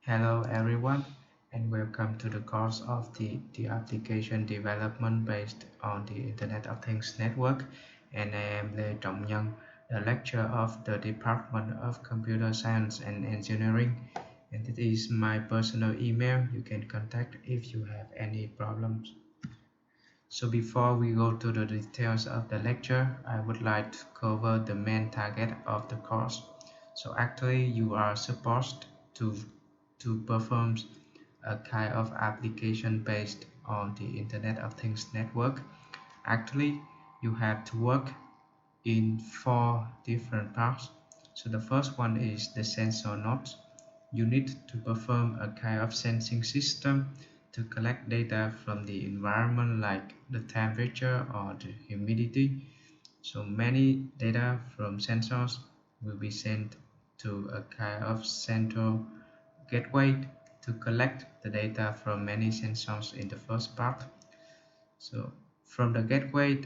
Hello everyone and welcome to the course of the application development based on the Internet of Things network, and I am Lê Trọng Nhân, the lecturer of the Department of Computer Science and Engineering, and it is my personal email. You can contact if you have any problems. So before we go to the details of the lecture, I would like to cover the main target of the course. So actually you are supposed to perform a kind of application based on the Internet of Things network. Actually, you have to work in 4 different parts. So the first one is the sensor nodes. You need to perform a kind of sensing system to collect data from the environment like the temperature or the humidity. So many data from sensors will be sent to a kind of central gateway to collect the data from many sensors in the first part. So from the gateway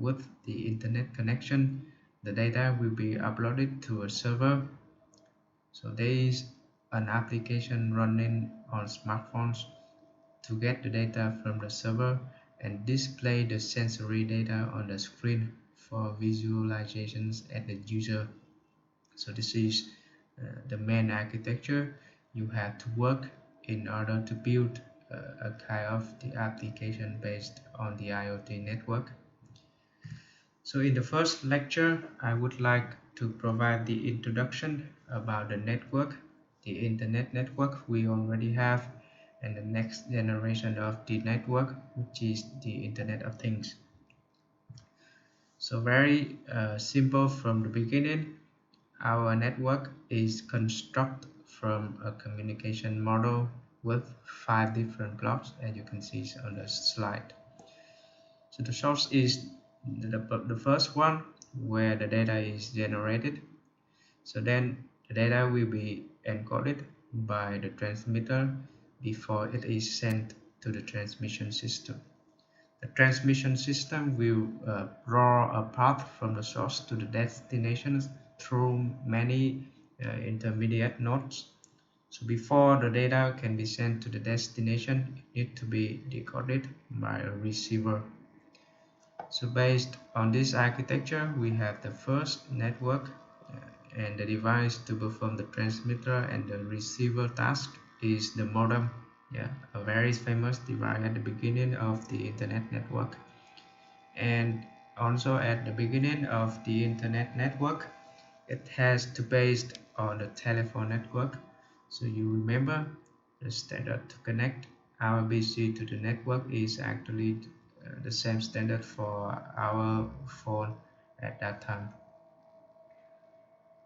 with the internet connection, the data will be uploaded to a server. So there is an application running on smartphones to get the data from the server and display the sensory data on the screen for visualizations at the user. So this is the main architecture you have to work in order to build a kind of the application based on the IoT network. So in the first lecture, I would like to provide the introduction about the network, the internet network we already have, and the next generation of the network, which is the Internet of Things. So very simple from the beginning. Our network is constructed from a communication model with 5 different blocks, as you can see on the slide. So the source is the first one where the data is generated. So then the data will be encoded by the transmitter before it is sent to the transmission system. The transmission system will draw a path from the source to the destination through many intermediate nodes. So before the data can be sent to the destination, it needs to be decoded by a receiver. So based on this architecture, we have the first network and the device to perform the transmitter and the receiver task is the modem. A very famous device at the beginning of the internet network. And also at the beginning of the internet network, it has to based on the telephone network. So you remember the standard to connect our PC to the network is actually the same standard for our phone at that time.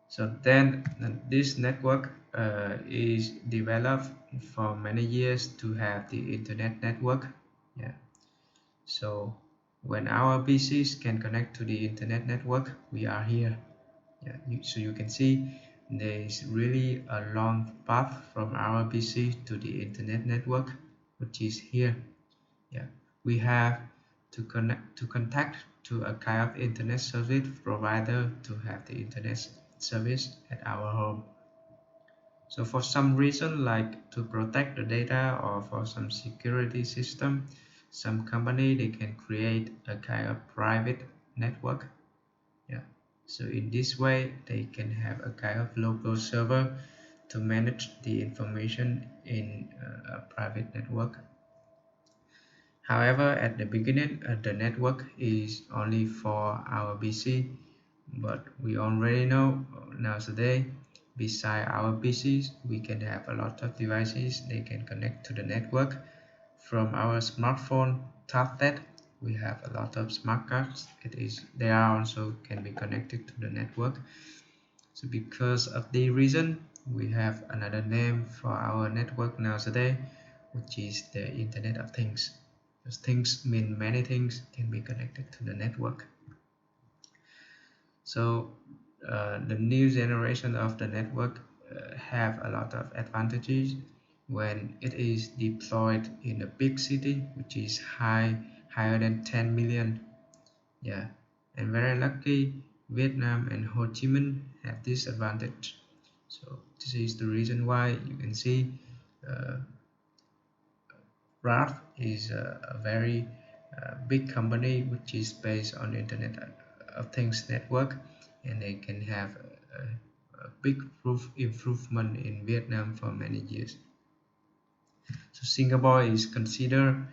So then this network is developed for many years to have the internet network. So when our PCs can connect to the internet network, we are here. So you can see there is really a long path from our PC to the internet network, which is here. We have to contact to a kind of internet service provider to have the internet service at our home. So for some reason, like to protect the data or for some security system, some company they can create a kind of private network. So in this way, they can have a kind of local server to manage the information in a private network. However, at the beginning, the network is only for our PC, but we already know nowadays, beside our PCs, we can have a lot of devices. They can connect to the network from our smartphone, tablet. We have a lot of smart cards. They are also can be connected to the network. So because of the reason, we have another name for our network nowadays, which is the Internet of Things. Because things mean many things can be connected to the network. So the new generation of the network have a lot of advantages when it is deployed in a big city, which is higher than 10 million. And very lucky Vietnam and Ho Chi Minh have this advantage. So This is the reason why you can see Raft is a very big company which is based on Internet of Things network, and they can have a big improvement in Vietnam for many years. So Singapore is considered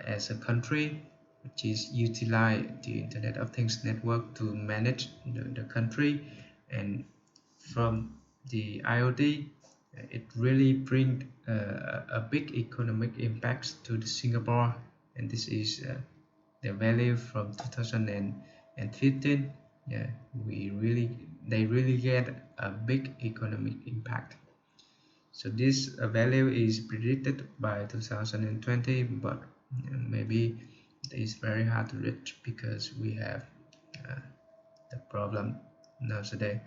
as a country which is utilize the Internet of Things network to manage the country, and from the IoT, it really brings a big economic impact to the Singapore, and this is the value from 2015. Yeah, they really get a big economic impact. So this value is predicted by 2020, but maybe it's very hard to reach because we have uh, the problem nowadays.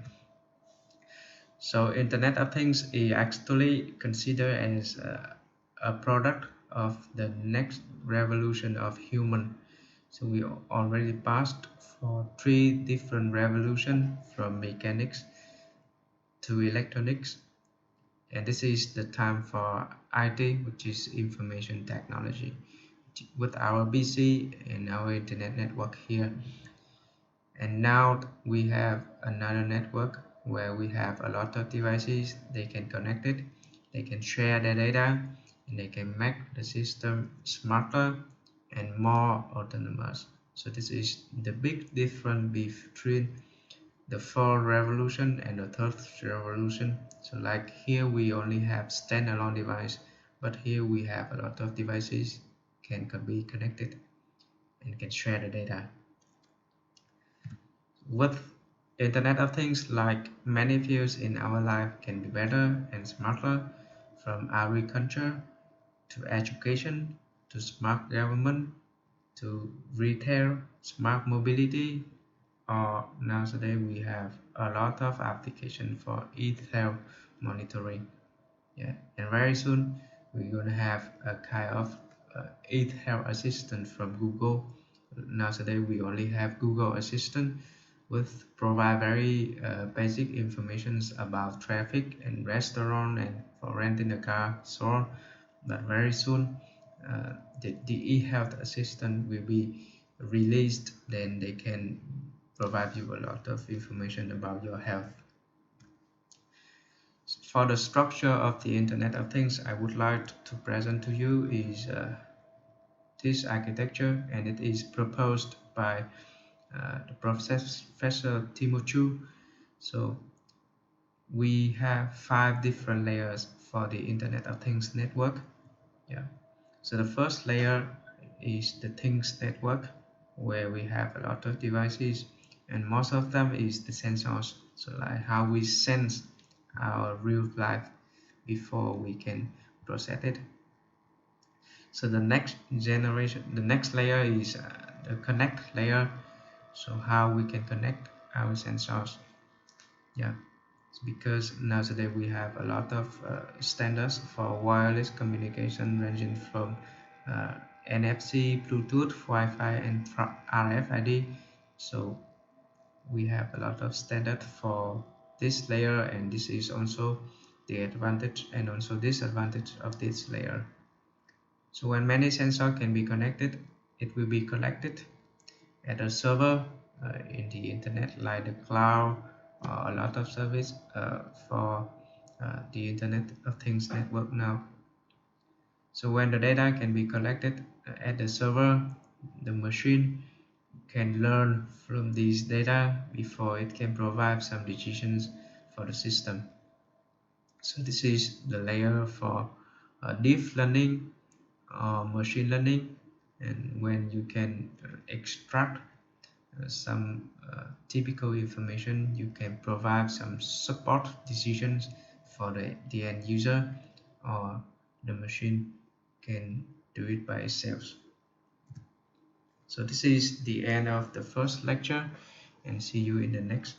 So Internet of Things is actually considered as a product of the next revolution of human. So we already passed for three different revolutions, from mechanics to electronics, and this is the time for IT, which is information technology, with our PC and our internet network here. And now we have another network where we have a lot of devices. They can connect it, they can share their data, and they can make the system smarter and more autonomous. So this is the big difference between the fourth revolution and the third revolution. So like here we only have standalone device, but here we have a lot of devices can be connected and can share the data. With Internet of Things, like many fields in our life can be better and smarter, from agriculture to education to smart government to retail, smart mobility, or nowadays we have a lot of application for e-health monitoring. Yeah, and very soon we're gonna have a kind of e-health assistant from Google. Nowadays we only have Google Assistant, with provide very basic informations about traffic and restaurant and for renting a car, so on. But very soon the e-health assistant will be released, then they can provide you a lot of information about your health. For the structure of the Internet of Things, I would like to present to you is this architecture, and it is proposed by the Professor Timo Chu. So we have 5 different layers for the Internet of Things network. Yeah. So the first layer is the Things network, where we have a lot of devices, and most of them is the sensors. So like how we sense our real life before we can process it. So the next layer is the connect layer. So how we can connect our sensors. Yeah, it's because nowadays we have a lot of standards for wireless communication, ranging from NFC, Bluetooth, Wi-Fi, and RFID. So we have a lot of standard for this layer, and this is also the advantage and also disadvantage of this layer. So when many sensors can be connected, it will be collected at a server in the internet, like the cloud, or a lot of service for the Internet of Things network now. So when the data can be collected at the server, the machine can learn from these data before it can provide some decisions for the system. So this is the layer for deep learning or machine learning, and when you can extract some typical information, you can provide some support decisions for the end user, or the machine can do it by itself. So this is the end of the first lecture, and see you in the next